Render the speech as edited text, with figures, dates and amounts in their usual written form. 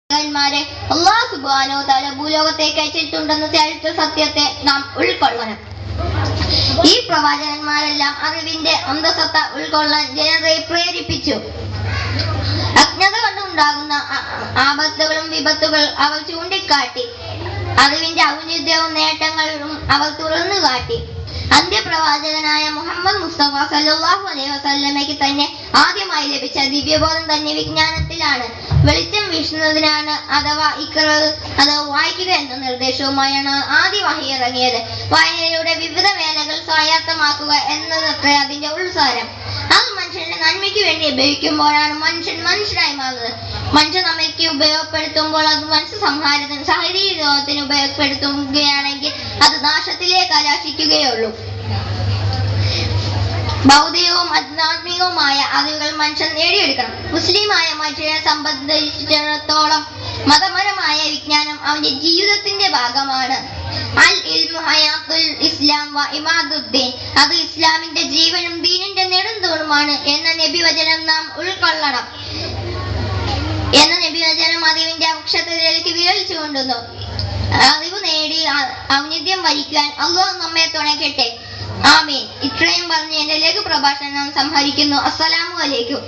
അല്ലാഹു സുബ്ഹാനഹു വ തആല ഭൂലോകത്തേക്ക് അയച്ചിട്ടുണ്ടെന്ന ചരിത്ര സത്യത്തെ നാം ഉൾക്കൊള്ളണം. ഈ പ്രവാചകന്മാരെല്ലാം അറിവിന്റെ അന്തസത്ത ഉൾക്കൊള്ളാൻ ജനതയെ പ്രേരിപ്പിച്ചു. അജ്ഞത കൊണ്ടുണ്ടാകുന്ന ആപത്തുകളും വിപത്തുകൾ അവർ ചൂണ്ടിക്കാട്ടി. അറിവിന്റെ ഔന്നത്യവും നേട്ടങ്ങളും അവർ തുറന്നു കാട്ടി. അന്ത്യപ്രവാചകനായ മുഹമ്മദ് മുസ്തഫ സല്ലല്ലാഹു അലൈഹി വസല്ലമയ്ക്ക് തന്നെ ആദ്യമായി ലഭിച്ച ദിവ്യബോധം തന്നെ വിജ്ഞാനത്തിലാണ്. വെളിച്ചം വീശുന്നതിനാണ് അഥവാ ഇഖ്റ അഥവാ വായിക്കുക എന്ന നിർദ്ദേശവുമായാണ് ആദ്യ വഹി ഇറങ്ങിയത്. വായനയിലൂടെ വിവിധ മേഖലകൾ സ്വായത്തമാക്കുക എന്നതത്രേ അതിന്റെ ഉൾസാരം. അത് മനുഷ്യന്റെ നന്മയ്ക്ക് വേണ്ടി ഉപയോഗിക്കുമ്പോഴാണ് മനുഷ്യൻ മനുഷ്യനായി മാറുന്നത്. മനുഷ്യ നന്മയ്ക്ക് ഉപയോഗപ്പെടുത്തുമ്പോൾ അത് മനുഷ്യ സംഹാരത്തിന് ശാരീരിക രോഗത്തിന് ഉപയോഗപ്പെടുത്തുകയാണെങ്കിൽ അത് നാശത്തിലേക്ക് കലാശിക്കുകയുള്ളൂ. ഭൗതികവും ആത്മാത്മികവുമായ അറിവുകൾ മനുഷ്യൻ നേടിയെടുക്കണം. മുസ്ലിമായ മനുഷ്യനെ സംബന്ധിച്ചിടത്തോളം മതപരമായ വിജ്ഞാനം അവന്റെ ജീവിതത്തിന്റെ ഭാഗമാണ്. അൽ ഇൽമു ഹയാത്തുൽ ഇസ്ലാം വ ഇമാദുദ്ദീൻ, അത് ഇസ്ലാമിന്റെ ജീവനും ദീനിന്റെ നെടുന്തൂണുമാണ് എന്ന നബിവചനം നാം ഉൾക്കൊള്ളണം. നബിവചനം അറിവിന്റെ അക്ഷരത്തിലേക്ക് വിരൽ ചൂണ്ടുന്നു. അറിവ് നേടി ഔന്നത്യം വരിക്കാൻ അല്ലാഹു നമ്മെ തുണയ്ക്കട്ടെ. ആമീൻ. ഇത്രയും പറഞ്ഞ് എന്റെ ലഘു പ്രഭാഷണം സംഹരിക്കുന്നു. അസ്സലാമു അലൈക്കും.